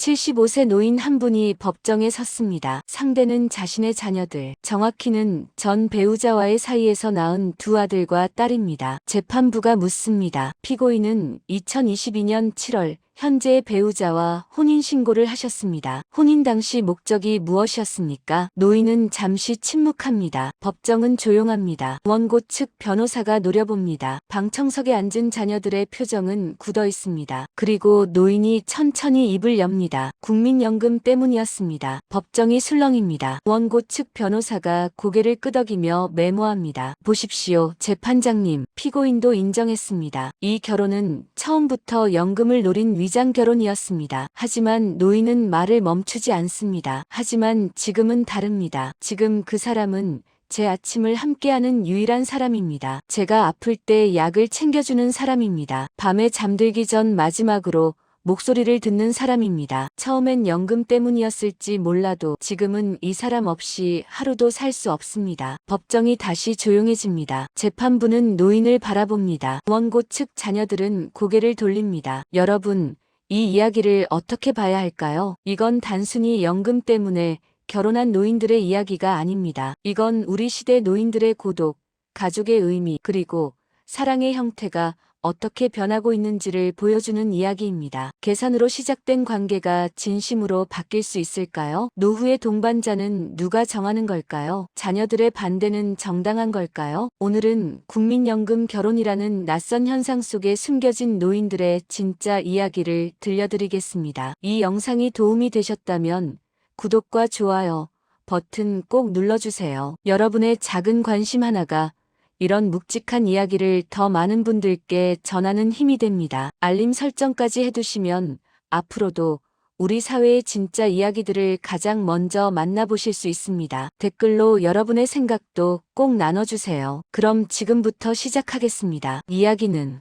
75세 노인 한 분이 법정에 섰습니다. 상대는 자신의 자녀들, 정확히는 전 배우자와의 사이에서 낳은 두 아들과 딸입니다. 재판부가 묻습니다. 피고인은 2022년 7월 현재의 배우자와 혼인신고를 하셨습니다. 혼인 당시 목적이 무엇이었습니까? 노인은 잠시 침묵합니다. 법정은 조용합니다. 원고 측 변호사가 노려봅니다. 방청석에 앉은 자녀들의 표정은 굳어 있습니다. 그리고 노인이 천천히 입을 엽니다. 국민연금 때문이었습니다. 법정이 술렁입니다. 원고 측 변호사가 고개를 끄덕이며 메모합니다. 보십시오, 재판장님. 피고인도 인정했습니다. 이 결혼은 처음부터 연금을 노린 위장 결혼이었습니다. 하지만 노인은 말을 멈추지 않습니다. 하지만 지금은 다릅니다. 지금 그 사람은 제 아침을 함께하는 유일한 사람입니다. 제가 아플 때 약을 챙겨주는 사람입니다. 밤에 잠들기 전 마지막으로 목소리를 듣는 사람입니다. 처음엔 연금 때문이었을지 몰라도 지금은 이 사람 없이 하루도 살 수 없습니다. 법정이 다시 조용해집니다. 재판부는 노인을 바라봅니다. 원고 측 자녀들은 고개를 돌립니다. 여러분, 이 이야기를 어떻게 봐야 할까요? 이건 단순히 연금 때문에 결혼한 노인들의 이야기가 아닙니다. 이건 우리 시대 노인들의 고독, 가족의 의미, 그리고 사랑의 형태가 어떻게 변하고 있는지를 보여주는 이야기입니다. 계산으로 시작된 관계가 진심으로 바뀔 수 있을까요? 노후의 동반자는 누가 정하는 걸까요? 자녀들의 반대는 정당한 걸까요? 오늘은 국민연금 결혼이라는 낯선 현상 속에 숨겨진 노인들의 진짜 이야기를 들려드리겠습니다. 이 영상이 도움이 되셨다면 구독과 좋아요 버튼 꼭 눌러주세요. 여러분의 작은 관심 하나가 이런 묵직한 이야기를 더 많은 분들께 전하는 힘이 됩니다. 알림 설정까지 해두시면 앞으로도 우리 사회의 진짜 이야기들을 가장 먼저 만나보실 수 있습니다. 댓글로 여러분의 생각도 꼭 나눠주세요. 그럼 지금부터 시작하겠습니다. 이야기는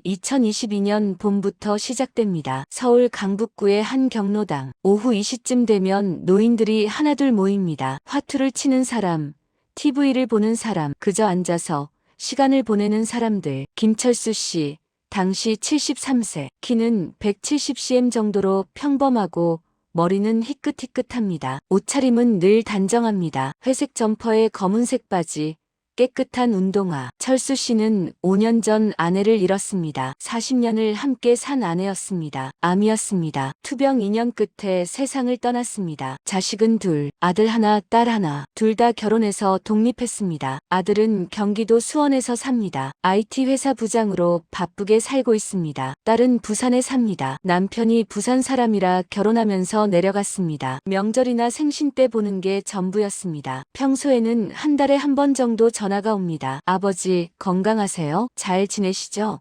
2022년 봄부터 시작됩니다. 서울 강북구의 한 경로당. 오후 2시쯤 되면 노인들이 하나둘 모입니다. 화투를 치는 사람, TV를 보는 사람, 그저 앉아서 시간을 보내는 사람들. 김철수 씨, 당시 73세, 키는 170cm 정도로 평범하고 머리는 희끗희끗합니다. 옷차림은 늘 단정합니다. 회색 점퍼에 검은색 바지, 깨끗한 운동화. 철수 씨는 5년 전 아내를 잃었습니다. 40년을 함께 산 아내였습니다. 암이었습니다. 투병 2년 끝에 세상을 떠났습니다. 자식은 둘, 아들 하나, 딸 하나. 둘 다 결혼해서 독립했습니다. 아들은 경기도 수원에서 삽니다. IT 회사 부장으로 바쁘게 살고 있습니다. 딸은 부산에 삽니다. 남편이 부산 사람이라 결혼하면서 내려갔습니다. 명절이나 생신 때 보는 게 전부였습니다. 평소에는 한 달에 한 번 정도 전화가 옵니다. 아버지, 건강하세요? 잘 지내시죠?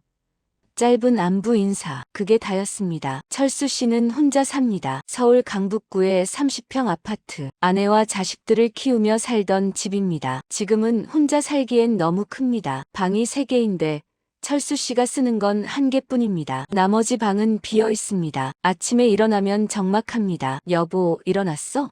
짧은 안부 인사. 그게 다였습니다. 철수 씨는 혼자 삽니다. 서울 강북구의 30평 아파트. 아내와 자식들을 키우며 살던 집입니다. 지금은 혼자 살기엔 너무 큽니다. 방이 3개인데 철수 씨가 쓰는 건 1개뿐입니다. 나머지 방은 비어 있습니다. 아침에 일어나면 적막합니다. 여보, 일어났어?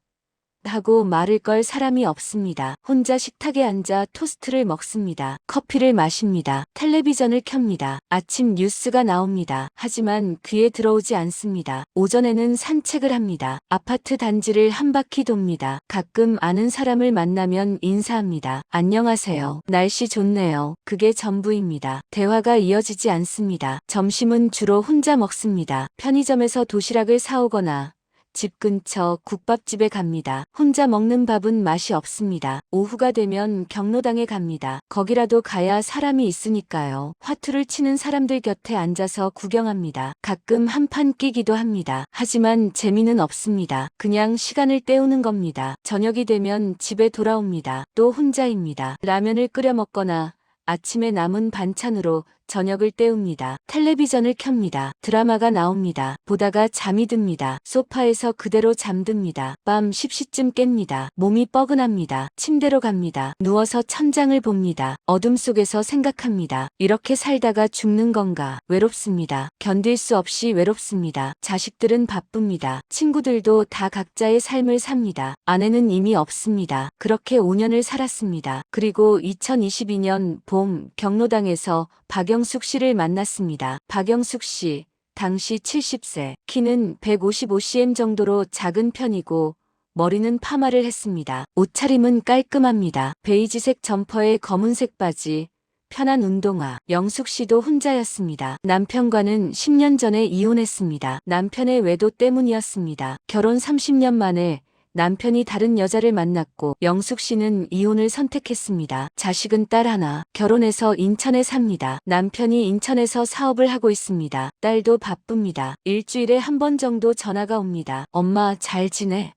하고 말을 걸 사람이 없습니다. 혼자 식탁에 앉아 토스트를 먹습니다. 커피를 마십니다. 텔레비전을 켭니다. 아침 뉴스가 나옵니다. 하지만 귀에 들어오지 않습니다. 오전에는 산책을 합니다. 아파트 단지를 한 바퀴 돕니다. 가끔 아는 사람을 만나면 인사합니다. 안녕하세요. 날씨 좋네요. 그게 전부입니다. 대화가 이어지지 않습니다. 점심은 주로 혼자 먹습니다. 편의점에서 도시락을 사오거나 집 근처 국밥집에 갑니다. 혼자 먹는 밥은 맛이 없습니다. 오후가 되면 경로당에 갑니다. 거기라도 가야 사람이 있으니까요. 화투를 치는 사람들 곁에 앉아서 구경합니다. 가끔 한판 끼기도 합니다. 하지만 재미는 없습니다. 그냥 시간을 때우는 겁니다. 저녁이 되면 집에 돌아옵니다. 또 혼자입니다. 라면을 끓여 먹거나 아침에 남은 반찬으로 저녁을 때웁니다. 텔레비전을 켭니다. 드라마가 나옵니다. 보다가 잠이 듭니다. 소파에서 그대로 잠듭니다. 밤 10시쯤 깹니다. 몸이 뻐근합니다. 침대로 갑니다. 누워서 천장을 봅니다. 어둠 속에서 생각합니다. 이렇게 살다가 죽는 건가? 외롭습니다. 견딜 수 없이 외롭습니다. 자식들은 바쁩니다. 친구들도 다 각자의 삶을 삽니다. 아내는 이미 없습니다. 그렇게 5년을 살았습니다. 그리고 2022년 봄 경로당에서 박영숙 씨를 만났습니다. 박영숙 씨, 당시 70세, 키는 155cm 정도로 작은 편이고 머리는 파마를 했습니다. 옷차림은 깔끔합니다. 베이지색 점퍼에 검은색 바지, 편한 운동화. 영숙 씨도 혼자였습니다. 남편과는 10년 전에 이혼했습니다. 남편의 외도 때문이었습니다. 결혼 30년 만에 남편이 다른 여자를 만났고 영숙 씨는 이혼을 선택했습니다. 자식은 딸 하나, 결혼해서 인천에 삽니다. 남편이 인천에서 사업을 하고 있습니다. 딸도 바쁩니다. 일주일에 한 번 정도 전화가 옵니다. 엄마 잘 지내?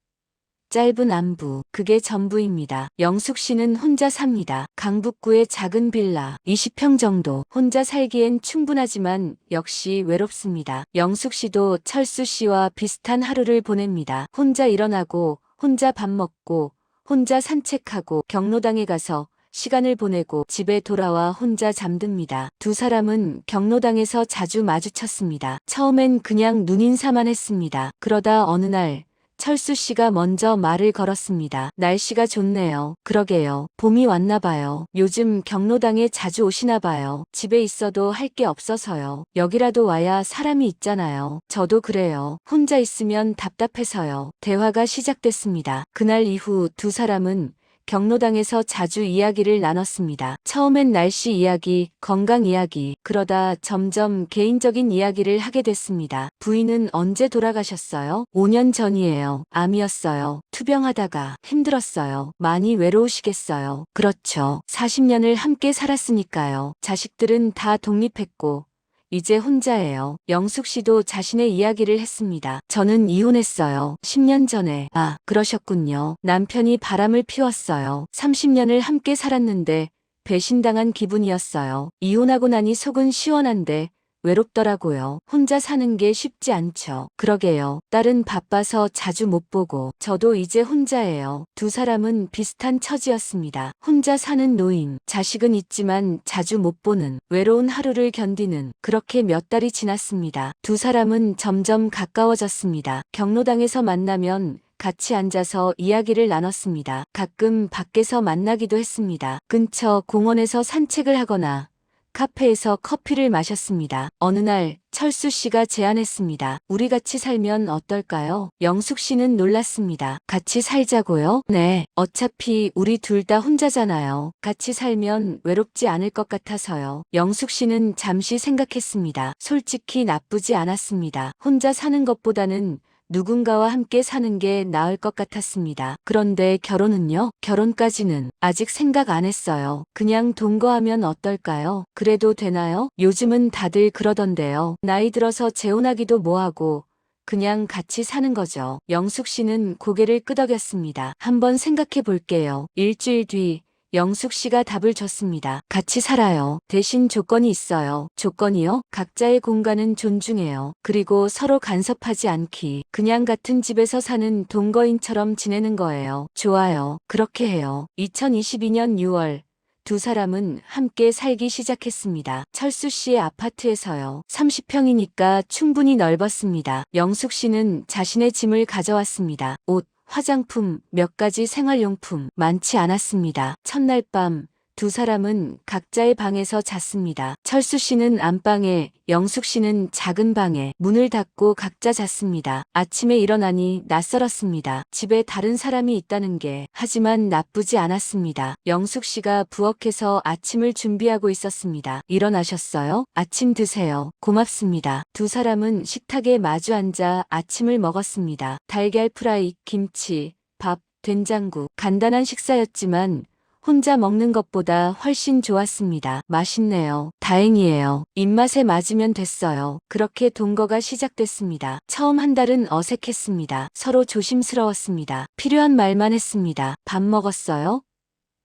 짧은 안부, 그게 전부입니다. 영숙 씨는 혼자 삽니다. 강북구의 작은 빌라, 20평 정도. 혼자 살기엔 충분하지만 역시 외롭습니다. 영숙 씨도 철수 씨와 비슷한 하루를 보냅니다. 혼자 일어나고, 혼자 밥 먹고, 혼자 산책하고, 경로당에 가서 시간을 보내고 집에 돌아와 혼자 잠듭니다. 두 사람은 경로당에서 자주 마주쳤습니다. 처음엔 그냥 눈인사만 했습니다. 그러다 어느 날 철수 씨가 먼저 말을 걸었습니다. 날씨가 좋네요. 그러게요. 봄이 왔나 봐요. 요즘 경로당에 자주 오시나 봐요. 집에 있어도 할 게 없어서요. 여기라도 와야 사람이 있잖아요. 저도 그래요. 혼자 있으면 답답해서요. 대화가 시작됐습니다. 그날 이후 두 사람은 경로당에서 자주 이야기를 나눴습니다. 처음엔 날씨 이야기, 건강 이야기, 그러다 점점 개인적인 이야기를 하게 됐습니다. 부인은 언제 돌아가셨어요? 5년 전이에요. 암이었어요. 투병하다가 힘들었어요. 많이 외로우시겠어요. 그렇죠. 40년을 함께 살았으니까요. 자식들은 다 독립했고 이제 혼자예요. 영숙 씨도 자신의 이야기를 했습니다. 저는 이혼했어요. 10년 전에. 아, 그러셨군요. 남편이 바람을 피웠어요. 30년을 함께 살았는데 배신당한 기분이었어요. 이혼하고 나니 속은 시원한데 외롭더라고요. 혼자 사는 게 쉽지 않죠. 그러게요. 딸은 바빠서 자주 못 보고 저도 이제 혼자예요. 두 사람은 비슷한 처지였습니다. 혼자 사는 노인, 자식은 있지만 자주 못 보는 외로운 하루를 견디는 그렇게 몇 달이 지났습니다. 두 사람은 점점 가까워졌습니다. 경로당에서 만나면 같이 앉아서 이야기를 나눴습니다. 가끔 밖에서 만나기도 했습니다. 근처 공원에서 산책을 하거나 카페에서 커피를 마셨습니다. 어느 날 철수 씨가 제안했습니다. 우리 같이 살면 어떨까요? 영숙 씨는 놀랐습니다. 같이 살자고요? 네. 어차피 우리 둘 다 혼자잖아요. 같이 살면 외롭지 않을 것 같아서요. 영숙 씨는 잠시 생각했습니다. 솔직히 나쁘지 않았습니다. 혼자 사는 것보다는 누군가와 함께 사는 게 나을 것 같았습니다. 그런데 결혼은요? 결혼까지는 아직 생각 안 했어요. 그냥 동거하면 어떨까요? 그래도 되나요? 요즘은 다들 그러던데요. 나이 들어서 재혼하기도 뭐하고 그냥 같이 사는 거죠. 영숙 씨는 고개를 끄덕였습니다. 한번 생각해 볼게요. 일주일 뒤 영숙 씨가 답을 줬습니다. 같이 살아요. 대신 조건이 있어요. 조건이요? 각자의 공간은 존중해요. 그리고 서로 간섭하지 않기. 그냥 같은 집에서 사는 동거인처럼 지내는 거예요. 좋아요. 그렇게 해요. 2022년 6월 두 사람은 함께 살기 시작했습니다. 철수 씨의 아파트에서요. 30평이니까 충분히 넓었습니다. 영숙 씨는 자신의 짐을 가져왔습니다. 옷, 화장품, 몇 가지 생활용품 많지 않았습니다. 첫날 밤 두 사람은 각자의 방에서 잤습니다. 철수 씨는 안방에, 영숙 씨는 작은 방에 문을 닫고 각자 잤습니다. 아침에 일어나니 낯설었습니다. 집에 다른 사람이 있다는 게. 하지만 나쁘지 않았습니다. 영숙 씨가 부엌에서 아침을 준비하고 있었습니다. 일어나셨어요? 아침 드세요. 고맙습니다. 두 사람은 식탁에 마주 앉아 아침을 먹었습니다. 달걀 프라이, 김치, 밥, 된장국. 간단한 식사였지만 혼자 먹는 것보다 훨씬 좋았습니다. 맛있네요. 다행이에요. 입맛에 맞으면 됐어요. 그렇게 동거가 시작됐습니다. 처음 한 달은 어색했습니다. 서로 조심스러웠습니다. 필요한 말만 했습니다. 밥 먹었어요?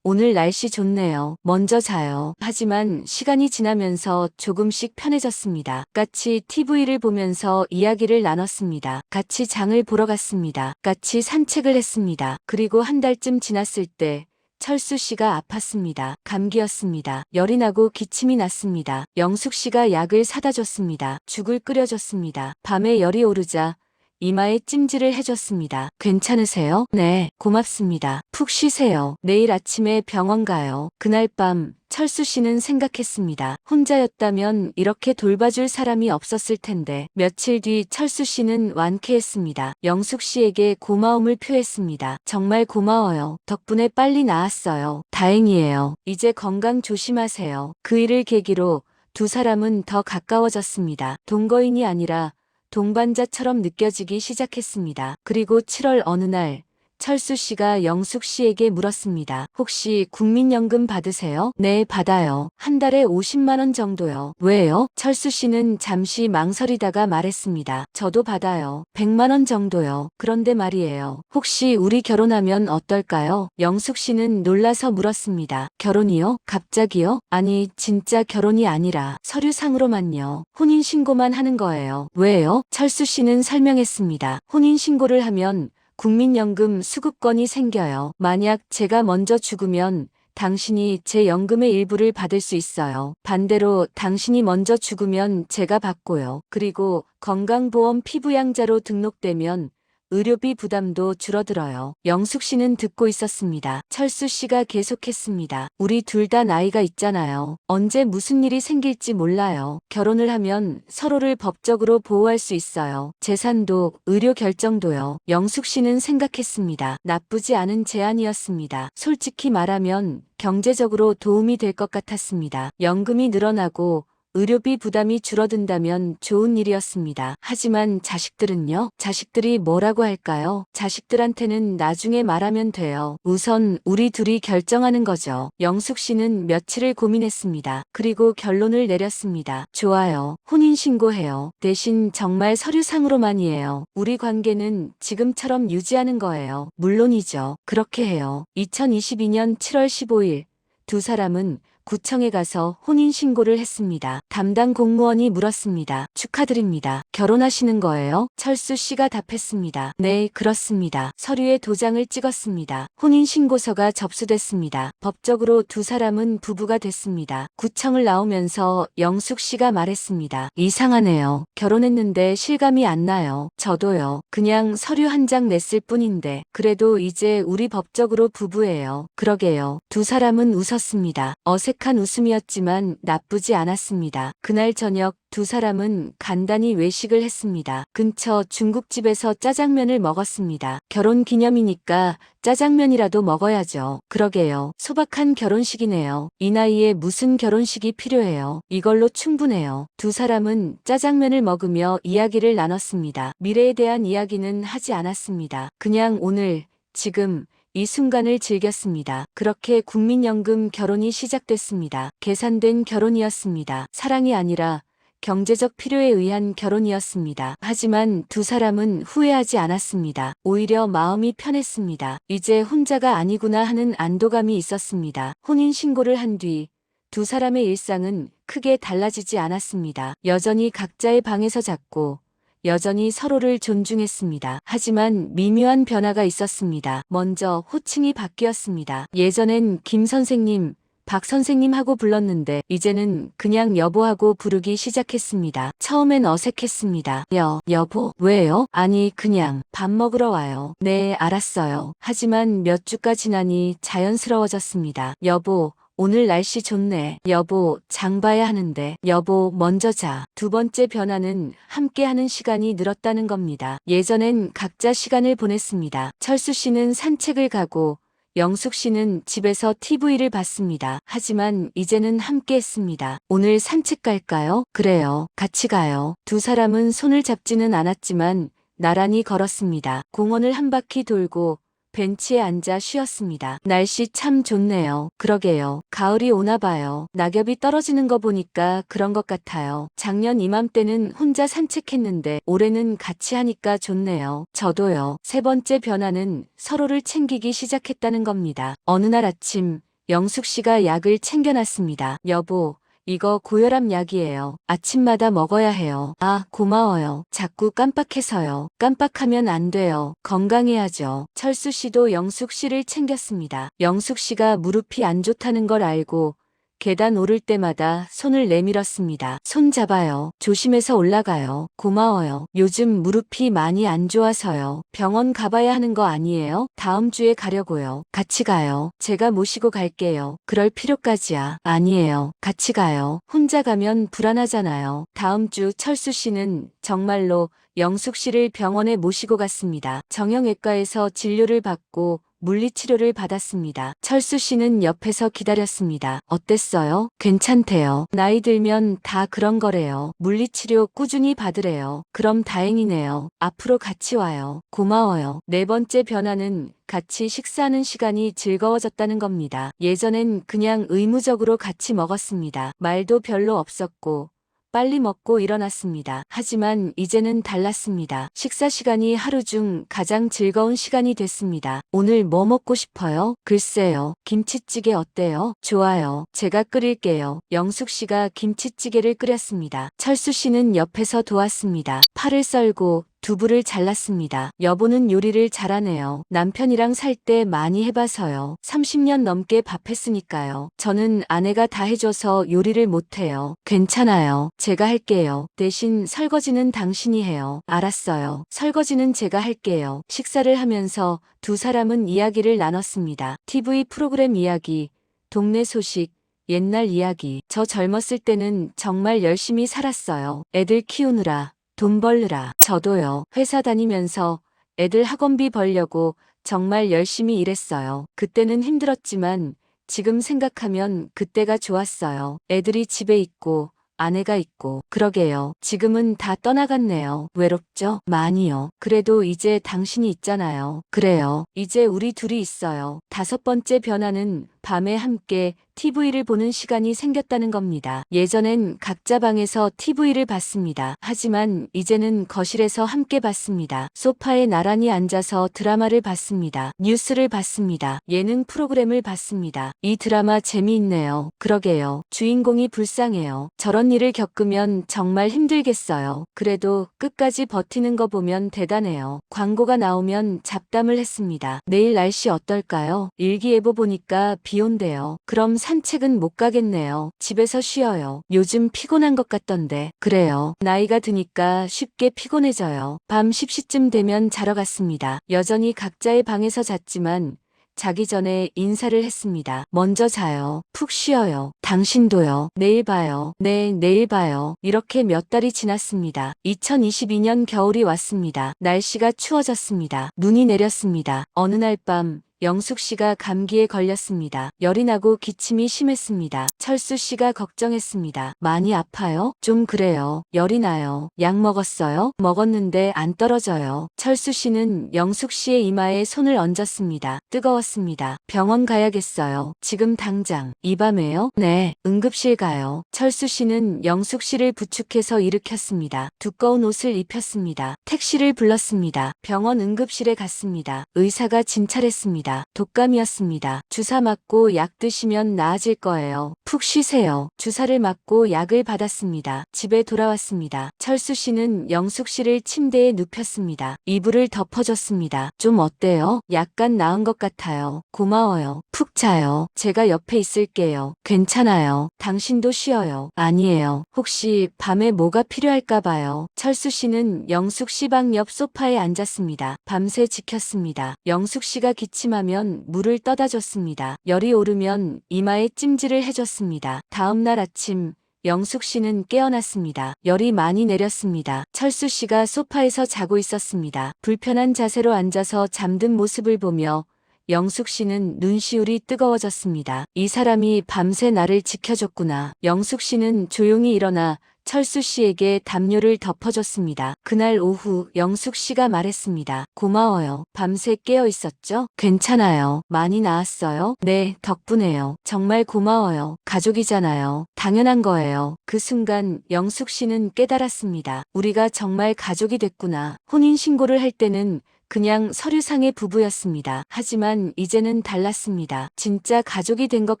오늘 날씨 좋네요. 먼저 자요. 하지만 시간이 지나면서 조금씩 편해졌습니다. 같이 TV를 보면서 이야기를 나눴습니다. 같이 장을 보러 갔습니다. 같이 산책을 했습니다. 그리고 한 달쯤 지났을 때 철수 씨가 아팠습니다. 감기였습니다. 열이 나고 기침이 났습니다. 영숙 씨가 약을 사다 줬습니다. 죽을 끓여줬습니다. 밤에 열이 오르자 이마에 찜질을 해줬습니다. 괜찮으세요? 네, 고맙습니다. 푹 쉬세요. 내일 아침에 병원 가요. 그날 밤 철수 씨는 생각했습니다. 혼자였다면 이렇게 돌봐줄 사람이 없었을 텐데. 며칠 뒤 철수 씨는 완쾌했습니다. 영숙 씨에게 고마움을 표했습니다. 정말 고마워요. 덕분에 빨리 나았어요. 다행이에요. 이제 건강 조심하세요. 그 일을 계기로 두 사람은 더 가까워졌습니다. 동거인이 아니라 동반자처럼 느껴지기 시작했습니다. 그리고 7월 어느 날 철수 씨가 영숙 씨에게 물었습니다. 혹시 국민연금 받으세요? 네, 받아요. 한 달에 50만 원 정도요. 왜요? 철수 씨는 잠시 망설이다가 말했습니다. 저도 받아요. 100만 원 정도요. 그런데 말이에요. 혹시 우리 결혼하면 어떨까요? 영숙 씨는 놀라서 물었습니다. 결혼이요? 갑자기요? 아니, 진짜 결혼이 아니라 서류상으로만요. 혼인신고만 하는 거예요. 왜요? 철수 씨는 설명했습니다. 혼인신고를 하면 국민연금 수급권이 생겨요. 만약 제가 먼저 죽으면 당신이 제 연금의 일부를 받을 수 있어요. 반대로 당신이 먼저 죽으면 제가 받고요. 그리고 건강보험 피부양자로 등록되면 의료비 부담도 줄어들어요. 영숙 씨는 듣고 있었습니다. 철수 씨가 계속했습니다. 우리 둘 다 나이가 있잖아요. 언제 무슨 일이 생길지 몰라요. 결혼을 하면 서로를 법적으로 보호할 수 있어요. 재산도 의료 결정도요. 영숙 씨는 생각했습니다. 나쁘지 않은 제안이었습니다. 솔직히 말하면 경제적으로 도움이 될 것 같았습니다. 연금이 늘어나고 의료비 부담이 줄어든다면 좋은 일이었습니다. 하지만 자식들은요? 자식들이 뭐라고 할까요? 자식들한테는 나중에 말하면 돼요. 우선 우리 둘이 결정하는 거죠. 영숙 씨는 며칠을 고민했습니다. 그리고 결론을 내렸습니다. 좋아요. 혼인신고해요. 대신 정말 서류상으로만이에요. 우리 관계는 지금처럼 유지하는 거예요. 물론이죠. 그렇게 해요. 2022년 7월 15일 두 사람은 구청에 가서 혼인신고를 했습니다. 담당 공무원이 물었습니다. 축하드립니다. 결혼하시는 거예요? 철수 씨가 답했습니다. 네, 그렇습니다. 서류에 도장을 찍었습니다. 혼인신고서가 접수됐습니다. 법적으로 두 사람은 부부가 됐습니다. 구청을 나오면서 영숙 씨가 말했습니다. 이상하네요. 결혼했는데 실감이 안 나요. 저도요. 그냥 서류 한 장 냈을 뿐인데. 그래도 이제 우리 법적으로 부부예요. 그러게요. 두 사람은 웃었습니다. 어색한 웃음이었지만 나쁘지 않았습니다. 그날 저녁 두 사람은 간단히 외식을 했습니다. 근처 중국집에서 짜장면을 먹었습니다. 결혼 기념이니까 짜장면이라도 먹어야죠. 그러게요. 소박한 결혼식이네요. 이 나이에 무슨 결혼식이 필요해요. 이걸로 충분해요. 두 사람은 짜장면을 먹으며 이야기를 나눴습니다. 미래에 대한 이야기는 하지 않았습니다. 그냥 오늘, 지금, 이 순간을 즐겼습니다. 그렇게 국민연금 결혼이 시작됐습니다. 계산된 결혼이었습니다. 사랑이 아니라 경제적 필요에 의한 결혼이었습니다. 하지만 두 사람은 후회하지 않았습니다. 오히려 마음이 편했습니다. 이제 혼자가 아니구나 하는 안도감이 있었습니다. 혼인신고를 한 뒤 두 사람의 일상은 크게 달라지지 않았습니다. 여전히 각자의 방에서 잤고 여전히 서로를 존중했습니다. 하지만 미묘한 변화가 있었습니다. 먼저 호칭이 바뀌었습니다. 예전엔 김 선생님, 박 선생님 하고 불렀는데 이제는 그냥 여보하고 부르기 시작했습니다. 처음엔 어색했습니다. 여보, 왜요? 아니 그냥 밥 먹으러 와요. 네, 알았어요. 하지만 몇 주가 지나니 자연스러워졌습니다. 여보, 오늘 날씨 좋네. 여보, 장 봐야 하는데. 여보, 먼저 자. 두 번째 변화는 함께하는 시간이 늘었다는 겁니다. 예전엔 각자 시간을 보냈습니다. 철수 씨는 산책을 가고 영숙 씨는 집에서 TV를 봤습니다. 하지만 이제는 함께 했습니다. 오늘 산책 갈까요? 그래요. 같이 가요. 두 사람은 손을 잡지는 않았지만 나란히 걸었습니다. 공원을 한 바퀴 돌고 벤치에 앉아 쉬었습니다. 날씨 참 좋네요. 그러게요. 가을이 오나 봐요. 낙엽이 떨어지는 거 보니까 그런 것 같아요. 작년 이맘때는 혼자 산책했는데 올해는 같이 하니까 좋네요. 저도요. 세 번째 변화는 서로를 챙기기 시작했다는 겁니다. 어느 날 아침 영숙 씨가 약을 챙겨놨습니다. 여보, 이거 고혈압 약이에요. 아침마다 먹어야 해요. 아, 고마워요. 자꾸 깜빡해서요. 깜빡하면 안 돼요. 건강해야죠. 철수 씨도 영숙 씨를 챙겼습니다. 영숙 씨가 무릎이 안 좋다는 걸 알고 계단 오를 때마다 손을 내밀었습니다. 손 잡아요. 조심해서 올라가요. 고마워요. 요즘 무릎이 많이 안 좋아서요. 병원 가봐야 하는 거 아니에요? 다음 주에 가려고요. 같이 가요. 제가 모시고 갈게요. 그럴 필요까지야. 아니에요. 같이 가요. 혼자 가면 불안하잖아요. 다음 주 철수 씨는 정말로 영숙 씨를 병원에 모시고 갔습니다. 정형외과에서 진료를 받고 물리치료를 받았습니다. 철수 씨는 옆에서 기다렸습니다. 어땠어요? 괜찮대요. 나이 들면 다 그런 거래요. 물리치료 꾸준히 받으래요. 그럼 다행이네요. 앞으로 같이 와요. 고마워요. 네 번째 변화는 같이 식사하는 시간이 즐거워졌다는 겁니다. 예전엔 그냥 의무적으로 같이 먹었습니다. 말도 별로 없었고 빨리 먹고 일어났습니다. 하지만 이제는 달랐습니다. 식사 시간이 하루 중 가장 즐거운 시간이 됐습니다. 오늘 뭐 먹고 싶어요? 글쎄요. 김치찌개 어때요? 좋아요. 제가 끓일게요. 영숙 씨가 김치찌개를 끓였습니다. 철수 씨는 옆에서 도왔습니다. 파를 썰고 두부를 잘랐습니다. 여보는 요리를 잘하네요. 남편이랑 살 때 많이 해봐서요. 30년 넘게 밥했으니까요. 저는 아내가 다 해줘서 요리를 못해요. 괜찮아요. 제가 할게요. 대신 설거지는 당신이 해요. 알았어요. 설거지는 제가 할게요. 식사를 하면서 두 사람은 이야기를 나눴습니다. TV 프로그램 이야기, 동네 소식, 옛날 이야기. 저 젊었을 때는 정말 열심히 살았어요. 애들 키우느라. 돈 벌느라. 저도요. 회사 다니면서 애들 학원비 벌려고 정말 열심히 일했어요. 그때는 힘들었지만 지금 생각하면 그때가 좋았어요. 애들이 집에 있고 아내가 있고. 그러게요. 지금은 다 떠나갔네요. 외롭죠? 많이요. 그래도 이제 당신이 있잖아요. 그래요. 이제 우리 둘이 있어요. 다섯 번째 변화는 밤에 함께 TV를 보는 시간이 생겼다는 겁니다. 예전엔 각자 방에서 TV를 봤습니다. 하지만 이제는 거실에서 함께 봤습니다. 소파에 나란히 앉아서 드라마를 봤습니다. 뉴스를 봤습니다. 예능 프로그램을 봤습니다. 이 드라마 재미있네요. 그러게요. 주인공이 불쌍해요. 저런 일을 겪으면 정말 힘들겠어요. 그래도 끝까지 버티는 거 보면 대단해요. 광고가 나오면 잡담을 했습니다. 내일 날씨 어떨까요? 일기예보 보니까 비 온대요. 그럼 산책은 못 가겠네요. 집에서 쉬어요. 요즘 피곤한 것 같던데. 그래요. 나이가 드니까 쉽게 피곤해져요. 밤 10시쯤 되면 자러 갔습니다. 여전히 각자의 방에서 잤지만 자기 전에 인사를 했습니다. 먼저 자요. 푹 쉬어요. 당신도요. 내일 봐요. 네, 내일 봐요. 이렇게 몇 달이 지났습니다. 2022년 겨울이 왔습니다. 날씨가 추워졌습니다. 눈이 내렸습니다. 어느 날 밤 영숙 씨가 감기에 걸렸습니다. 열이 나고 기침이 심했습니다. 철수 씨가 걱정했습니다. 많이 아파요? 좀 그래요. 열이 나요. 약 먹었어요? 먹었는데 안 떨어져요. 철수 씨는 영숙 씨의 이마에 손을 얹었습니다. 뜨거웠습니다. 병원 가야겠어요. 지금 당장. 이 밤에요? 네. 응급실 가요. 철수 씨는 영숙 씨를 부축해서 일으켰습니다. 두꺼운 옷을 입혔습니다. 택시를 불렀습니다. 병원 응급실에 갔습니다. 의사가 진찰했습니다. 독감이었습니다. 주사 맞고 약 드시면 나아질 거예요. 푹 쉬세요. 주사를 맞고 약을 받았습니다. 집에 돌아왔습니다. 철수 씨는 영숙 씨를 침대에 눕혔습니다. 이불을 덮어줬습니다. 좀 어때요? 약간 나은 것 같아요. 고마워요. 푹 자요. 제가 옆에 있을게요. 괜찮아요. 당신도 쉬어요. 아니에요. 혹시 밤에 뭐가 필요할까 봐요. 철수 씨는 영숙 씨 방 옆 소파에 앉았습니다. 밤새 지켰습니다. 영숙 씨가 기침하면 물을 떠다 줬습니다. 열이 오르면 이마에 찜질을 해줬습니다. 다음 날 아침 영숙 씨는 깨어났습니다. 열이 많이 내렸습니다. 철수 씨가 소파에서 자고 있었습니다. 불편한 자세로 앉아서 잠든 모습을 보며 영숙 씨는 눈시울이 뜨거워졌습니다. 이 사람이 밤새 나를 지켜줬구나. 영숙 씨는 조용히 일어나 철수 씨에게 담요를 덮어줬습니다. 그날 오후 영숙 씨가 말했습니다. 고마워요. 밤새 깨어 있었죠? 괜찮아요. 많이 나았어요? 네, 덕분에요. 정말 고마워요. 가족이잖아요. 당연한 거예요. 그 순간 영숙 씨는 깨달았습니다. 우리가 정말 가족이 됐구나. 혼인신고를 할 때는 그냥 서류상의 부부였습니다. 하지만 이제는 달랐습니다. 진짜 가족이 된 것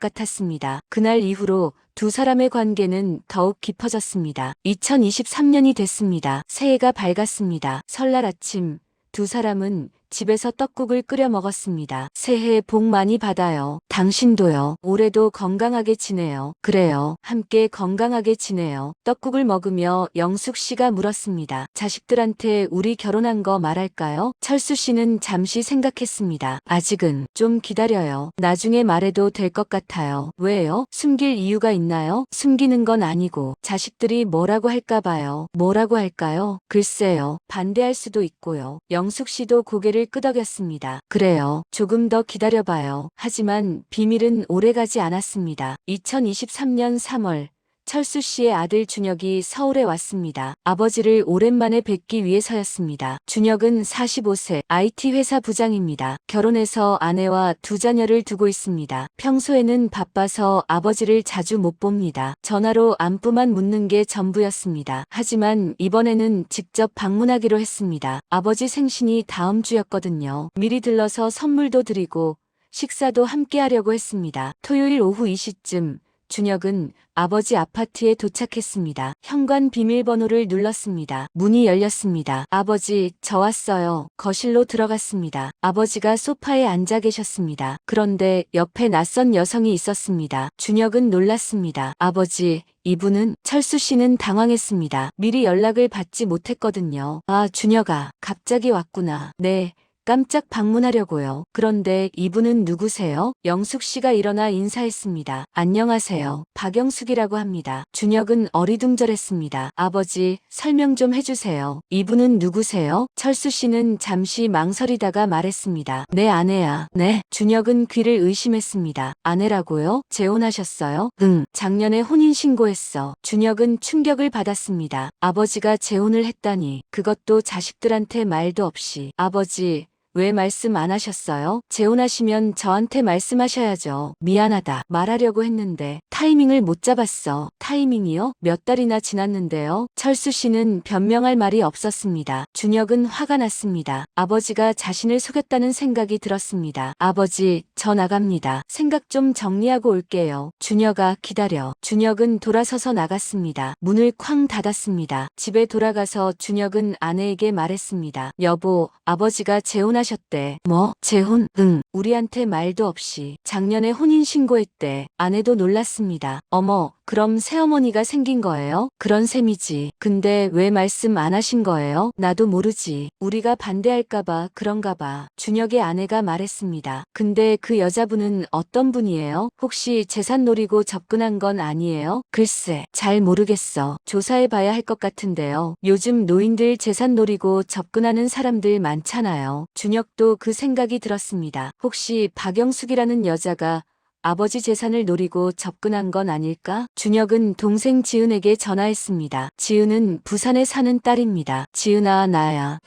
같았습니다. 그날 이후로 두 사람의 관계는 더욱 깊어졌습니다. 2023년이 됐습니다. 새해가 밝았습니다. 설날 아침 두 사람은 집에서 떡국을 끓여 먹었습니다. 새해 복 많이 받아요. 당신도요. 올해도 건강하게 지내요. 그래요. 함께 건강하게 지내요. 떡국을 먹으며 영숙 씨가 물었습니다. 자식들한테 우리 결혼한 거 말할까요? 철수 씨는 잠시 생각했습니다. 아직은 좀 기다려요. 나중에 말해도 될 것 같아요. 왜요? 숨길 이유가 있나요? 숨기는 건 아니고 자식들이 뭐라고 할까 봐요. 뭐라고 할까요? 글쎄요. 반대할 수도 있고요. 영숙 씨도 고개를 끄덕였습니다. 그래요. 조금 더 기다려봐요. 하지만 비밀은 오래가지 않았습니다. 2023년 3월 철수 씨의 아들 준혁이 서울에 왔습니다. 아버지를 오랜만에 뵙기 위해서였습니다. 준혁은 45세 IT 회사 부장입니다. 결혼해서 아내와 두 자녀를 두고 있습니다. 평소에는 바빠서 아버지를 자주 못 봅니다. 전화로 안부만 묻는 게 전부였습니다. 하지만 이번에는 직접 방문하기로 했습니다. 아버지 생신이 다음 주였거든요. 미리 들러서 선물도 드리고 식사도 함께 하려고 했습니다. 토요일 오후 2시쯤 준혁은 아버지 아파트에 도착했습니다. 현관 비밀번호를 눌렀습니다. 문이 열렸습니다. 아버지, 저 왔어요. 거실로 들어갔습니다. 아버지가 소파에 앉아 계셨습니다. 그런데 옆에 낯선 여성이 있었습니다. 준혁은 놀랐습니다. 아버지, 이분은 철수 씨는 당황했습니다. 미리 연락을 받지 못했거든요. 아, 준혁아, 갑자기 왔구나. 네. 깜짝 방문하려고요. 그런데 이분은 누구세요? 영숙 씨가 일어나 인사했습니다. 안녕하세요. 박영숙이라고 합니다. 준혁은 어리둥절했습니다. 아버지, 설명 좀 해주세요. 이분은 누구세요? 철수 씨는 잠시 망설이다가 말했습니다. 내 아내야. 네. 준혁은 귀를 의심했습니다. 아내라고요? 재혼하셨어요? 응. 작년에 혼인신고했어. 준혁은 충격을 받았습니다. 아버지가 재혼을 했다니. 그것도 자식들한테 말도 없이. 아버지, 왜 말씀 안 하셨어요? 재혼하시면 저한테 말씀하셔야죠. 미안하다. 말하려고 했는데 타이밍을 못 잡았어. 타이밍이요? 몇 달이나 지났는데요. 철수 씨는 변명할 말이 없었습니다. 준혁은 화가 났습니다. 아버지가 자신을 속였다는 생각이 들었습니다. 아버지, 저 나갑니다. 생각 좀 정리하고 올게요. 준혁아, 기다려. 준혁은 돌아서서 나갔습니다. 문을 쾅 닫았습니다. 집에 돌아가서 준혁은 아내에게 말했습니다. 여보, 아버지가 재혼하셨대. 뭐? 재혼? 응. 우리한테 말도 없이. 작년에 혼인신고했대. 아내도 놀랐습니다. 어머, 그럼 새어머니가 생긴 거예요? 그런 셈이지. 근데 왜 말씀 안 하신 거예요? 나도 모르지. 우리가 반대할까봐 그런가봐. 준혁의 아내가 말했습니다. 근데 그 여자분은 어떤 분이에요? 혹시 재산 노리고 접근한 건 아니에요? 글쎄, 잘 모르겠어. 조사해봐야 할 것 같은데요. 요즘 노인들 재산 노리고 접근하는 사람들 많잖아요. 준혁도 그 생각이 들었습니다. 혹시 박영숙이라는 여자가 아버지 재산을 노리고 접근한 건 아닐까? 준혁은 동생 지은에게 전화했습니다. 지은은 부산에 사는 딸입니다. 지은아, 나야.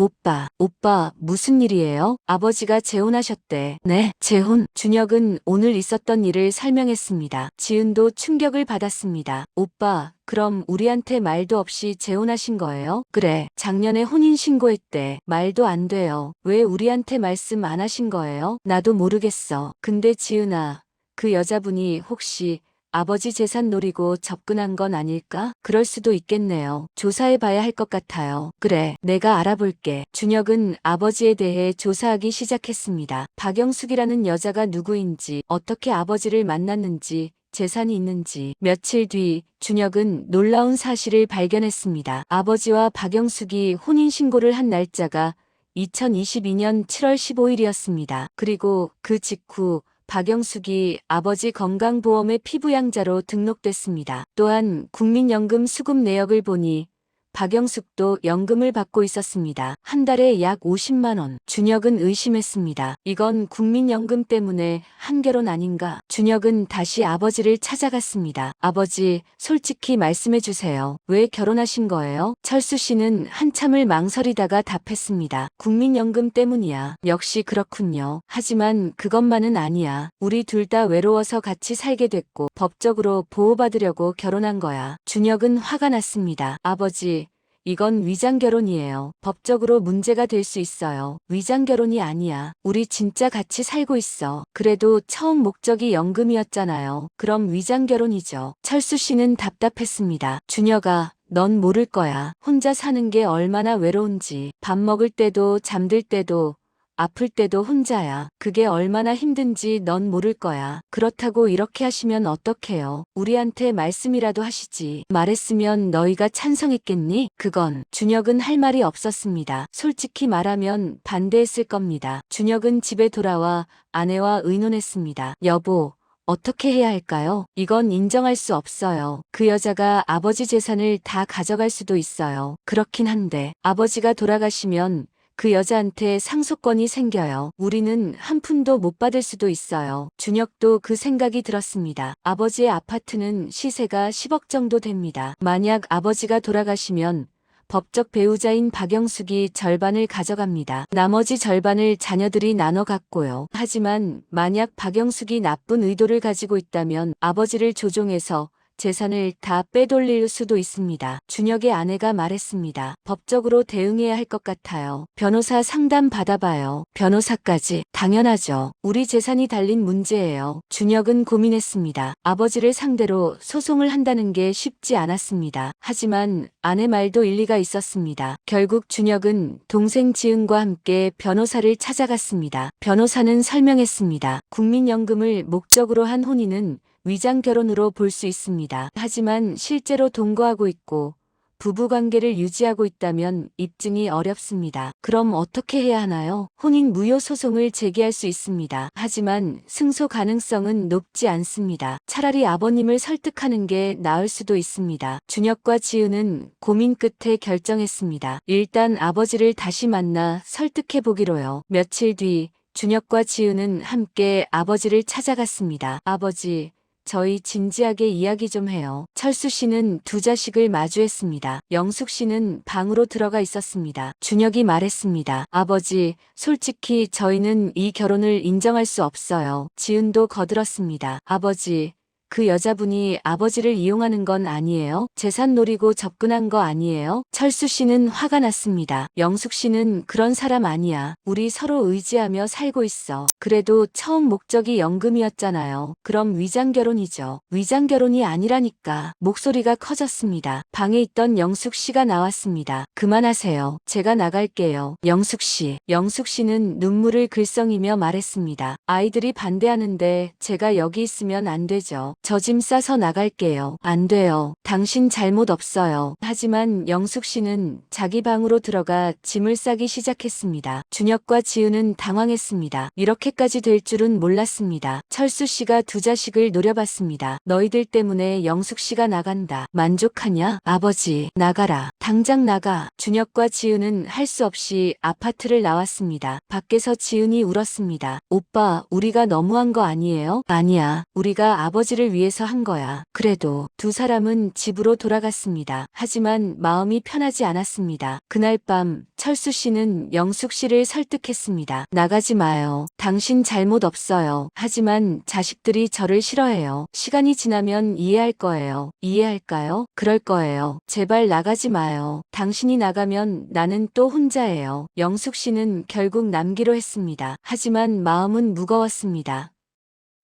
오빠, 무슨 일이에요? 아버지가 재혼하셨대. 네, 재혼? 준혁은 오늘 있었던 일을 설명했습니다. 지은도 충격을 받았습니다. 오빠, 그럼 우리한테 말도 없이 재혼하신 거예요? 그래, 작년에 혼인신고했대. 말도 안 돼요. 왜 우리한테 말씀 안 하신 거예요? 나도 모르겠어. 근데 지은아, 그 여자분이 혹시 아버지 재산 노리고 접근한 건 아닐까? 그럴 수도 있겠네요. 조사해봐야 할 것 같아요. 그래, 내가 알아볼게. 준혁은 아버지에 대해 조사하기 시작했습니다. 박영숙이라는 여자가 누구인지, 어떻게 아버지를 만났는지, 재산이 있는지. 며칠 뒤 준혁은 놀라운 사실을 발견했습니다. 아버지와 박영숙이 혼인신고를 한 날짜가 2022년 7월 15일이었습니다. 그리고 그 직후 박영숙이 아버지 건강보험의 피부양자로 등록됐습니다. 또한 국민연금 수급 내역을 보니 박영숙도 연금을 받고 있었습니다. 한 달에 약 50만 원. 준혁은 의심했습니다. 이건 국민연금 때문에 한 결혼 아닌가? 준혁은 다시 아버지를 찾아갔습니다. 아버지, 솔직히 말씀해 주세요. 왜 결혼하신 거예요? 철수 씨는 한참을 망설이다가 답했습니다. 국민연금 때문이야. 역시 그렇군요. 하지만 그것만은 아니야. 우리 둘 다 외로워서 같이 살게 됐고 법적으로 보호받으려고 결혼한 거야. 준혁은 화가 났습니다. 아버지, 이건 위장결혼이에요. 법적으로 문제가 될 수 있어요. 위장결혼이 아니야. 우리 진짜 같이 살고 있어. 그래도 처음 목적이 연금이었잖아요. 그럼 위장결혼이죠. 철수 씨는 답답했습니다. 준혁아, 넌 모를 거야. 혼자 사는 게 얼마나 외로운지. 밥 먹을 때도 잠들 때도 아플 때도 혼자야. 그게 얼마나 힘든지 넌 모를 거야. 그렇다고 이렇게 하시면 어떡해요? 우리한테 말씀이라도 하시지. 말했으면 너희가 찬성했겠니? 그건 준혁은 할 말이 없었습니다. 솔직히 말하면 반대했을 겁니다. 준혁은 집에 돌아와 아내와 의논했습니다. 여보, 어떻게 해야 할까요? 이건 인정할 수 없어요. 그 여자가 아버지 재산을 다 가져갈 수도 있어요. 그렇긴 한데 아버지가 돌아가시면 그 여자한테 상속권이 생겨요. 우리는 한 푼도 못 받을 수도 있어요. 준혁도 그 생각이 들었습니다. 아버지의 아파트는 시세가 10억 정도 됩니다. 만약 아버지가 돌아가시면 법적 배우자인 박영숙이 절반을 가져갑니다. 나머지 절반을 자녀들이 나눠 갖고요. 하지만 만약 박영숙이 나쁜 의도를 가지고 있다면 아버지를 조종해서 재산을 다 빼돌릴 수도 있습니다. 준혁의 아내가 말했습니다. 법적으로 대응해야 할 것 같아요. 변호사 상담 받아봐요. 변호사까지? 당연하죠. 우리 재산이 달린 문제예요. 준혁은 고민했습니다. 아버지를 상대로 소송을 한다는 게 쉽지 않았습니다. 하지만 아내 말도 일리가 있었습니다. 결국 준혁은 동생 지은과 함께 변호사를 찾아갔습니다. 변호사는 설명했습니다. 국민연금을 목적으로 한 혼인은 위장 결혼으로 볼 수 있습니다. 하지만 실제로 동거하고 있고 부부관계를 유지하고 있다면 입증이 어렵습니다. 그럼 어떻게 해야 하나요? 혼인 무효 소송을 제기할 수 있습니다. 하지만 승소 가능성은 높지 않습니다. 차라리 아버님을 설득하는 게 나을 수도 있습니다. 준혁과 지은은 고민 끝에 결정했습니다. 일단 아버지를 다시 만나 설득해 보기로요. 며칠 뒤 준혁과 지은은 함께 아버지를 찾아갔습니다. 아버지, 저희 진지하게 이야기 좀 해요. 철수 씨는 두 자식을 마주했습니다. 영숙 씨는 방으로 들어가 있었습니다. 준혁이 말했습니다. 아버지, 솔직히 저희는 이 결혼을 인정할 수 없어요. 지은도 거들었습니다. 아버지, 그 여자분이 아버지를 이용하는 건 아니에요? 재산 노리고 접근한 거 아니에요? 철수 씨는 화가 났습니다. 영숙 씨는 그런 사람 아니야. 우리 서로 의지하며 살고 있어. 그래도 처음 목적이 연금이었잖아요. 그럼 위장결혼이죠. 위장결혼이 아니라니까. 목소리가 커졌습니다. 방에 있던 영숙 씨가 나왔습니다. 그만하세요. 제가 나갈게요. 영숙 씨. 영숙 씨는 눈물을 글썽이며 말했습니다. 아이들이 반대하는데 제가 여기 있으면 안 되죠. 저 짐 싸서 나갈게요. 안 돼요. 당신 잘못 없어요. 하지만 영숙 씨는 자기 방으로 들어가 짐을 싸기 시작했습니다. 준혁과 지은은 당황했습니다. 이렇게까지 될 줄은 몰랐습니다. 철수 씨가 두 자식을 노려봤습니다. 너희들 때문에 영숙 씨가 나간다. 만족하냐? 아버지, 나가라. 당장 나가. 준혁과 지은은 할 수 없이 아파트를 나왔습니다. 밖에서 지은이 울었습니다. 오빠, 우리가 너무한 거 아니에요? 아니야. 우리가 아버지를 위해서 한 거야. 그래도 두 사람은 집으로 돌아갔습니다. 하지만 마음이 편하지 않았습니다. 그날 밤 철수 씨는 영숙 씨를 설득했습니다. 나가지 마요. 당신 잘못 없어요. 하지만 자식들이 저를 싫어해요. 시간이 지나면 이해할 거예요. 이해할까요? 그럴 거예요. 제발 나가지 마요. 당신이 나가면 나는 또 혼자예요. 영숙 씨는 결국 남기로 했습니다. 하지만 마음은 무거웠습니다.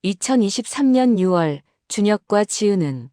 2023년 6월 준혁과 지은은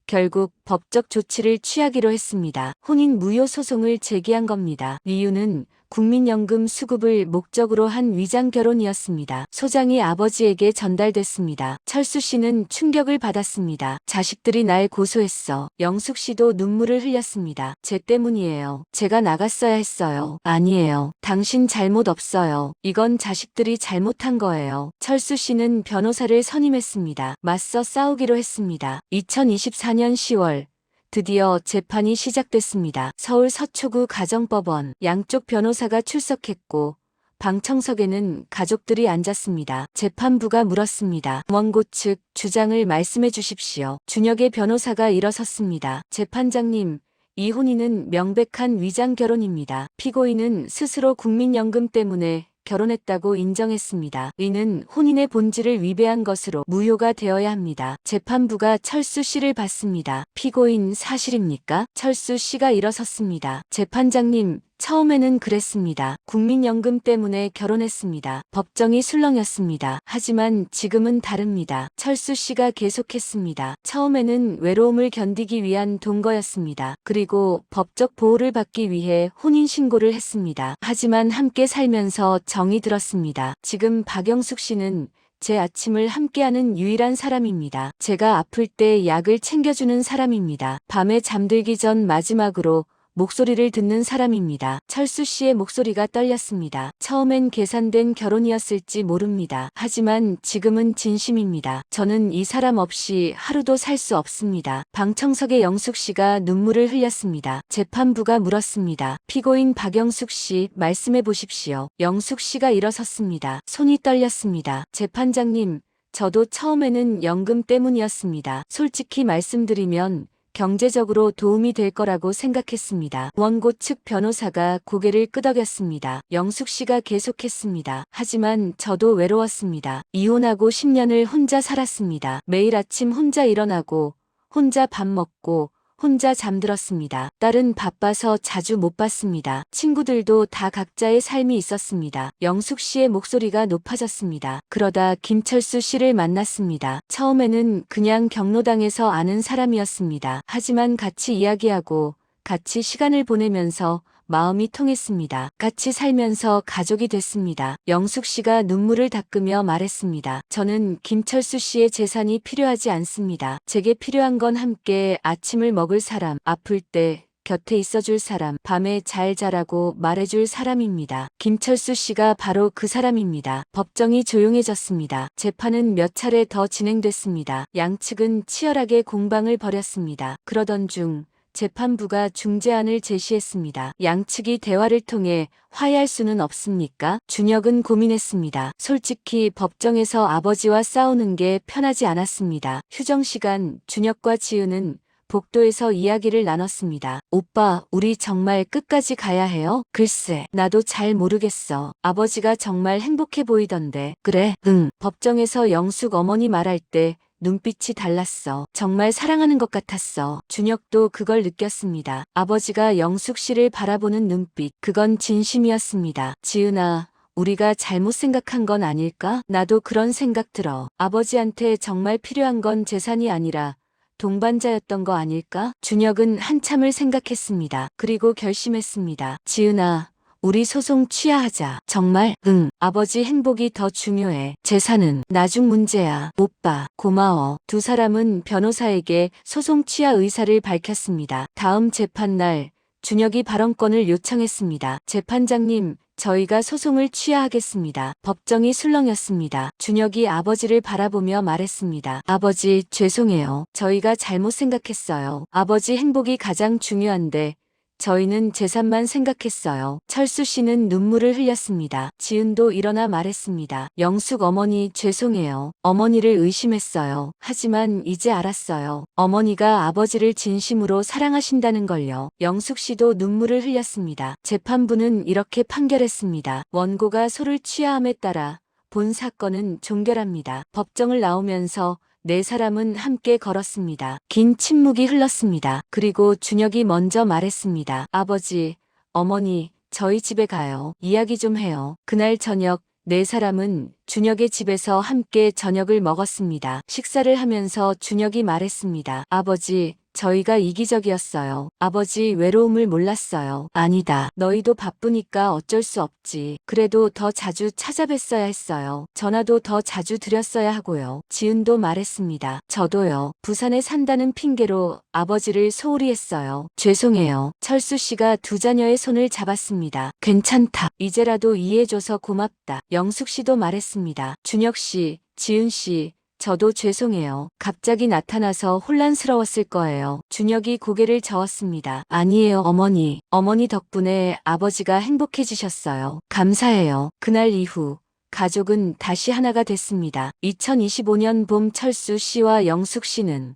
결국 법적 조치를 취하기로 했습니다. 혼인 무효 소송을 제기한 겁니다. 이유는 국민연금 수급을 목적으로 한 위장 결혼이었습니다. 소장이 아버지에게 전달됐습니다. 철수 씨는 충격을 받았습니다. 자식들이 날 고소했어. 영숙 씨도 눈물을 흘렸습니다. 제 때문이에요. 제가 나갔어야 했어요. 아니에요. 당신 잘못 없어요. 이건 자식들이 잘못한 거예요. 철수 씨는 변호사를 선임했습니다. 맞서 싸우기로 했습니다. 2024년 10월 드디어 재판이 시작됐습니다. 서울 서초구 가정법원 양쪽 변호사가 출석했고 방청석에는 가족들이 앉았습니다. 재판부가 물었습니다. 원고 측 주장을 말씀해 주십시오. 준혁의 변호사가 일어섰습니다. 재판장님, 이 혼인은 명백한 위장 결혼입니다. 피고인은 스스로 국민연금 때문에 결혼했다고 인정했습니다. 이는 혼인의 본질을 위배한 것으로 무효가 되어야 합니다. 재판부가 철수 씨를 받습니다. 피고인 사실입니까? 철수 씨가 일어섰습니다. 재판장님, 처음에는 그랬습니다. 국민연금 때문에 결혼했습니다. 법정이 술렁였습니다. 하지만 지금은 다릅니다. 철수 씨가 계속했습니다. 처음에는 외로움을 견디기 위한 동거였습니다. 그리고 법적 보호를 받기 위해 혼인신고를 했습니다. 하지만 함께 살면서 정이 들었습니다. 지금 박영숙 씨는 제 아침을 함께하는 유일한 사람입니다. 제가 아플 때 약을 챙겨주는 사람입니다. 밤에 잠들기 전 마지막으로 목소리를 듣는 사람입니다. 철수 씨의 목소리가 떨렸습니다. 처음엔 계산된 결혼이었을지 모릅니다. 하지만 지금은 진심입니다. 저는 이 사람 없이 하루도 살 수 없습니다. 방청석에 영숙 씨가 눈물을 흘렸습니다. 재판부가 물었습니다. 피고인 박영숙 씨, 말씀해 보십시오. 영숙 씨가 일어섰습니다. 손이 떨렸습니다. 재판장님, 저도 처음에는 연금 때문이었습니다. 솔직히 말씀드리면 경제적으로 도움이 될 거라고 생각했습니다. 원고 측 변호사가 고개를 끄덕였습니다. 영숙 씨가 계속했습니다. 하지만 저도 외로웠습니다. 이혼하고 10년을 혼자 살았습니다. 매일 아침 혼자 일어나고, 혼자 밥 먹고, 혼자 잠들었습니다. 딸은 바빠서 자주 못 봤습니다. 친구들도 다 각자의 삶이 있었습니다. 영숙 씨의 목소리가 높아졌습니다. 그러다 김철수 씨를 만났습니다. 처음에는 그냥 경로당에서 아는 사람이었습니다. 하지만 같이 이야기하고 같이 시간을 보내면서 마음이 통했습니다. 같이 살면서 가족이 됐습니다. 영숙 씨가 눈물을 닦으며 말했습니다. 저는 김철수 씨의 재산이 필요하지 않습니다. 제게 필요한 건 함께 아침을 먹을 사람, 아플 때 곁에 있어줄 사람, 밤에 잘 자라고 말해줄 사람입니다. 김철수 씨가 바로 그 사람입니다. 법정이 조용해졌습니다. 재판은 몇 차례 더 진행됐습니다. 양측은 치열하게 공방을 벌였습니다. 그러던 중 재판부가 중재안을 제시했습니다. 양측이 대화를 통해 화해할 수는 없습니까? 준혁은 고민했습니다. 솔직히 법정에서 아버지와 싸우는 게 편하지 않았습니다. 휴정 시간, 준혁과 지은은 복도에서 이야기를 나눴습니다. 오빠, 우리 정말 끝까지 가야 해요? 글쎄, 나도 잘 모르겠어. 아버지가 정말 행복해 보이던데. 그래, 응. 법정에서 영숙 어머니 말할 때 눈빛이 달랐어. 정말 사랑하는 것 같았어. 준혁도 그걸 느꼈습니다. 아버지가 영숙 씨를 바라보는 눈빛, 그건 진심이었습니다. 지은아, 우리가 잘못 생각한 건 아닐까? 나도 그런 생각 들어. 아버지한테 정말 필요한 건 재산이 아니라 동반자였던 거 아닐까? 준혁은 한참을 생각했습니다. 그리고 결심했습니다. 지은아, 우리 소송 취하하자. 정말? 응. 아버지 행복이 더 중요해. 재산은 나중 문제야. 오빠, 고마워. 두 사람은 변호사에게 소송 취하 의사를 밝혔습니다. 다음 재판날, 준혁이 발언권을 요청했습니다. 재판장님, 저희가 소송을 취하하겠습니다. 법정이 술렁였습니다. 준혁이 아버지를 바라보며 말했습니다. 아버지, 죄송해요. 저희가 잘못 생각했어요. 아버지 행복이 가장 중요한데 저희는 재산만 생각했어요. 철수 씨는 눈물을 흘렸습니다. 지은도 일어나 말했습니다. 영숙 어머니, 죄송해요. 어머니를 의심했어요. 하지만 이제 알았어요. 어머니가 아버지를 진심으로 사랑하신다는 걸요. 영숙 씨도 눈물을 흘렸습니다. 재판부는 이렇게 판결했습니다. 원고가 소를 취하함에 따라 본 사건은 종결합니다. 법정을 나오면서 네 사람은 함께 걸었습니다. 긴 침묵이 흘렀습니다. 그리고 준혁이 먼저 말했습니다. 아버지, 어머니, 저희 집에 가요. 이야기 좀 해요. 그날 저녁, 네 사람은 준혁의 집에서 함께 저녁을 먹었습니다. 식사를 하면서 준혁이 말했습니다. 아버지, 저희가 이기적이었어요. 아버지 외로움을 몰랐어요. 아니다. 너희도 바쁘니까 어쩔 수 없지. 그래도 더 자주 찾아뵀어야 했어요. 전화도 더 자주 드렸어야 하고요. 지은도 말했습니다. 저도요. 부산에 산다는 핑계로 아버지를 소홀히 했어요. 죄송해요. 철수 씨가 두 자녀의 손을 잡았습니다. 괜찮다. 이제라도 이해해줘서 고맙다. 영숙 씨도 말했습니다. 준혁 씨, 지은 씨, 저도 죄송해요. 갑자기 나타나서 혼란스러웠을 거예요. 준혁이 고개를 저었습니다. 아니에요, 어머니. 어머니 덕분에 아버지가 행복해지셨어요. 감사해요. 그날 이후 가족은 다시 하나가 됐습니다. 2025년 봄 철수 씨와 영숙 씨는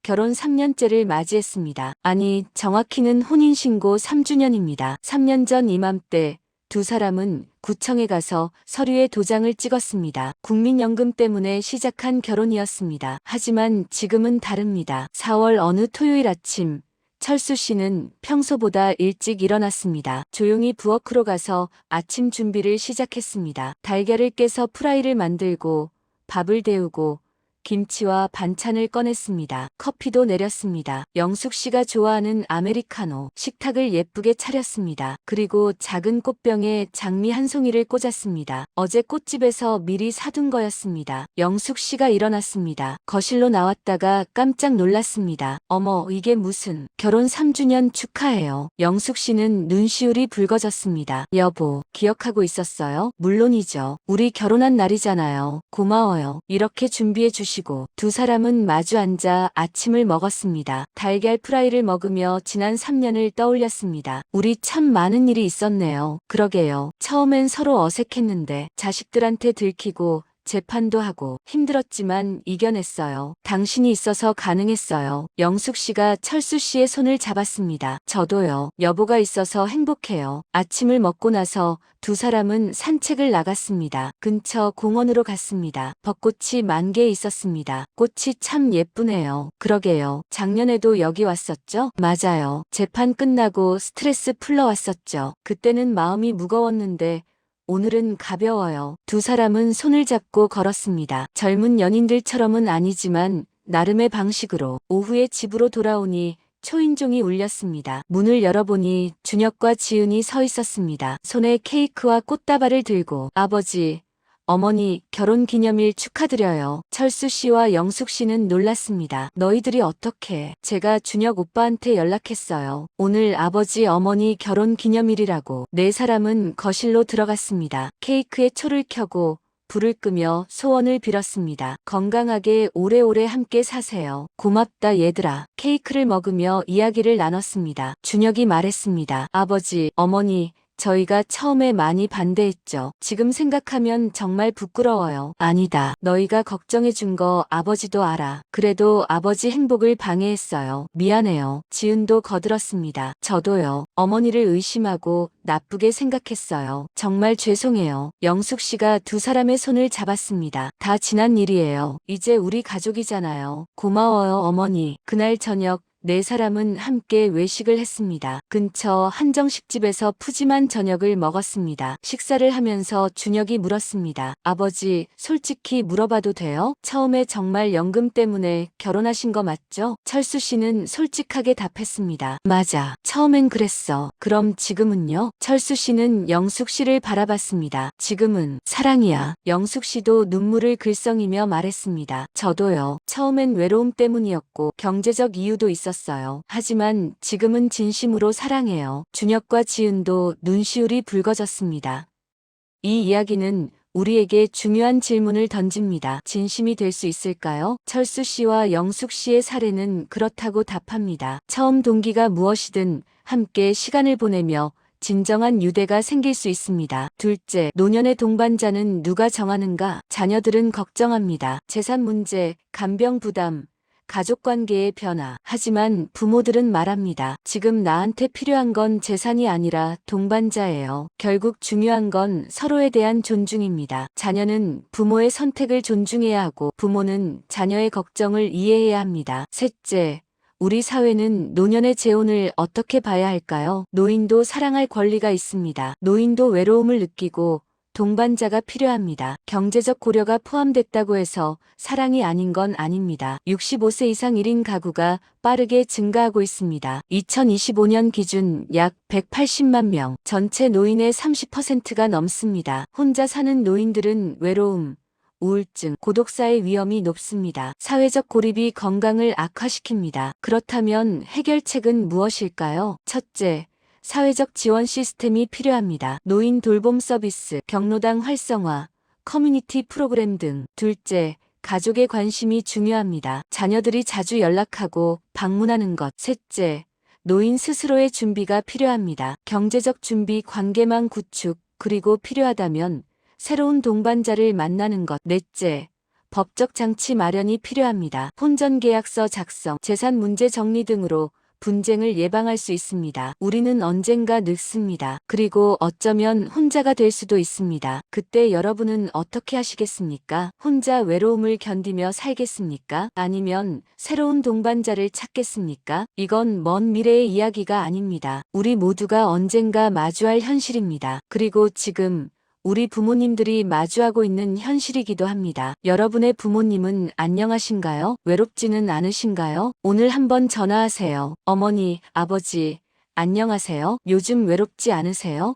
결혼 3년째를 맞이했습니다. 아니, 정확히는 혼인신고 3주년입니다. 3년 전 이맘때 두 사람은 구청에 가서 서류에 도장을 찍었습니다. 국민연금 때문에 시작한 결혼이었습니다. 하지만 지금은 다릅니다. 4월 어느 토요일 아침, 철수 씨는 평소보다 일찍 일어났습니다. 조용히 부엌으로 가서 아침 준비를 시작했습니다. 달걀을 깨서 프라이를 만들고 밥을 데우고 김치와 반찬을 꺼냈습니다. 커피도 내렸습니다. 영숙 씨가 좋아하는 아메리카노, 식탁을 예쁘게 차렸습니다. 그리고 작은 꽃병에 장미 한 송이를 꽂았습니다. 어제 꽃집에서 미리 사둔 거였습니다. 영숙 씨가 일어났습니다. 거실로 나왔다가 깜짝 놀랐습니다. 어머, 이게 무슨 결혼 3주년 축하해요. 영숙 씨는 눈시울이 붉어졌습니다. 여보, 기억하고 있었어요? 물론이죠. 우리 결혼한 날이잖아요. 고마워요. 이렇게 준비해 주시고 두 사람은 마주 앉아 아침을 먹었습니다. 달걀 프라이를 먹으며 지난 3년을 떠올렸습니다. 우리 참 많은 일이 있었네요. 그러게요. 처음엔 서로 어색했는데 자식들한테 들키고 재판도 하고 힘들었지만 이겨냈어요. 당신이 있어서 가능했어요. 영숙 씨가 철수 씨의 손을 잡았습니다. 저도요. 여보가 있어서 행복해요. 아침을 먹고 나서 두 사람은 산책을 나갔습니다. 근처 공원으로 갔습니다. 벚꽃이 만개에 있었습니다. 꽃이 참 예쁘네요. 그러게요. 작년에도 여기 왔었죠? 맞아요. 재판 끝나고 스트레스 풀러 왔었죠. 그때는 마음이 무거웠는데 오늘은 가벼워요. 두 사람은 손을 잡고 걸었습니다. 젊은 연인들처럼은 아니지만 나름의 방식으로. 오후에 집으로 돌아오니 초인종이 울렸습니다. 문을 열어보니 준혁과 지은이 서 있었습니다. 손에 케이크와 꽃다발을 들고. 아버지, 어머니, 결혼기념일 축하드려요. 철수 씨와 영숙 씨는 놀랐습니다. 너희들이 어떻게? 제가 준혁 오빠한테 연락했어요. 오늘 아버지 어머니 결혼기념일이라고. 네 사람은 거실로 들어갔습니다. 케이크에 초를 켜고 불을 끄며 소원을 빌었습니다. 건강하게 오래오래 함께 사세요. 고맙다 얘들아. 케이크를 먹으며 이야기를 나눴습니다. 준혁이 말했습니다. 아버지, 어머니, 저희가 처음에 많이 반대했죠. 지금 생각하면 정말 부끄러워요. 아니다. 너희가 걱정해준 거 아버지도 알아. 그래도 아버지 행복을 방해했어요. 미안해요. 지은도 거들었습니다. 저도요. 어머니를 의심하고 나쁘게 생각했어요. 정말 죄송해요. 영숙 씨가 두 사람의 손을 잡았습니다. 다 지난 일이에요. 이제 우리 가족이잖아요. 고마워요, 어머니. 그날 저녁 네 사람은 함께 외식을 했습니다. 근처 한정식집에서 푸짐한 저녁을 먹었습니다. 식사를 하면서 준혁이 물었습니다. 아버지, 솔직히 물어봐도 돼요? 처음에 정말 연금 때문에 결혼하신 거 맞죠? 철수 씨는 솔직하게 답했습니다. 맞아. 처음엔 그랬어. 그럼 지금은요? 철수 씨는 영숙 씨를 바라봤습니다. 지금은 사랑이야. 영숙 씨도 눈물을 글썽이며 말했습니다. 저도요. 처음엔 외로움 때문이었고 경제적 이유도 있었어요. 하지만 지금은 진심으로 사랑해요. 준혁과 지은도 눈시울이 붉어졌습니다. 이 이야기는 우리에게 중요한 질문을 던집니다. 진심이 될 수 있을까요? 철수 씨와 영숙 씨의 사례는 그렇다고 답합니다. 처음 동기가 무엇이든 함께 시간을 보내며 진정한 유대가 생길 수 있습니다. 둘째, 노년의 동반자는 누가 정하는가? 자녀들은 걱정합니다. 재산 문제, 간병 부담, 가족관계의 변화. 하지만 부모들은 말합니다. 지금 나한테 필요한 건 재산이 아니라 동반자예요. 결국 중요한 건 서로에 대한 존중입니다. 자녀는 부모의 선택을 존중해야 하고 부모는 자녀의 걱정을 이해해야 합니다. 셋째, 우리 사회는 노년의 재혼을 어떻게 봐야 할까요? 노인도 사랑할 권리가 있습니다. 노인도 외로움을 느끼고 동반자가 필요합니다. 경제적 고려가 포함됐다고 해서 사랑이 아닌 건 아닙니다. 65세 이상 1인 가구가 빠르게 증가하고 있습니다. 2025년 기준 약 180만 명, 전체 노인의 30%가 넘습니다. 혼자 사는 노인들은 외로움, 우울증, 고독사의 위험이 높습니다. 사회적 고립이 건강을 악화시킵니다. 그렇다면 해결책은 무엇일까요? 첫째, 사회적 지원 시스템이 필요합니다. 노인 돌봄 서비스, 경로당 활성화, 커뮤니티 프로그램 등. 둘째, 가족의 관심이 중요합니다. 자녀들이 자주 연락하고 방문하는 것. 셋째, 노인 스스로의 준비가 필요합니다. 경제적 준비, 관계망 구축, 그리고 필요하다면 새로운 동반자를 만나는 것. 넷째, 법적 장치 마련이 필요합니다. 혼전계약서 작성, 재산 문제 정리 등으로 분쟁을 예방할 수 있습니다. 우리는 언젠가 늙습니다. 그리고 어쩌면 혼자가 될 수도 있습니다. 그때 여러분은 어떻게 하시겠습니까? 혼자 외로움을 견디며 살겠습니까? 아니면 새로운 동반자를 찾겠습니까? 이건 먼 미래의 이야기가 아닙니다. 우리 모두가 언젠가 마주할 현실입니다. 그리고 지금 우리 부모님들이 마주하고 있는 현실이기도 합니다. 여러분의 부모님은 안녕하신가요? 외롭지는 않으신가요? 오늘 한번 전화하세요. 어머니, 아버지, 안녕하세요? 요즘 외롭지 않으세요?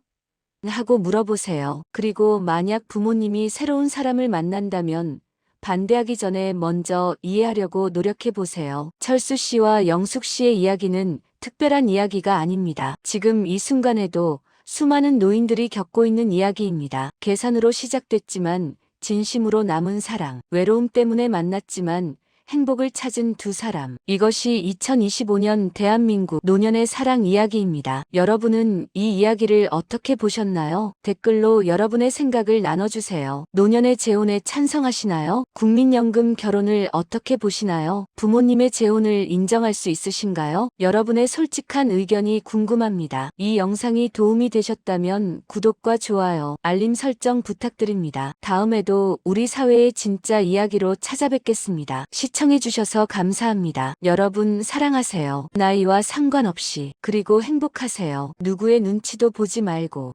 하고 물어보세요. 그리고 만약 부모님이 새로운 사람을 만난다면 반대하기 전에 먼저 이해하려고 노력해 보세요. 철수 씨와 영숙 씨의 이야기는 특별한 이야기가 아닙니다. 지금 이 순간에도 수많은 노인들이 겪고 있는 이야기입니다. 계산으로 시작됐지만 진심으로 남은 사랑, 외로움 때문에 만났지만 행복을 찾은 두 사람. 이것이 2025년 대한민국 노년의 사랑 이야기입니다. 여러분은 이 이야기를 어떻게 보셨나요? 댓글로 여러분의 생각을 나눠주세요. 노년의 재혼에 찬성하시나요? 국민연금 결혼을 어떻게 보시나요? 부모님의 재혼을 인정할 수 있으신가요? 여러분의 솔직한 의견이 궁금합니다. 이 영상이 도움이 되셨다면 구독과 좋아요, 알림 설정 부탁드립니다. 다음에도 우리 사회의 진짜 이야기로 찾아뵙겠습니다. 시청해주셔서 감사합니다. 여러분 사랑하세요. 나이와 상관없이. 그리고 행복하세요. 누구의 눈치도 보지 말고.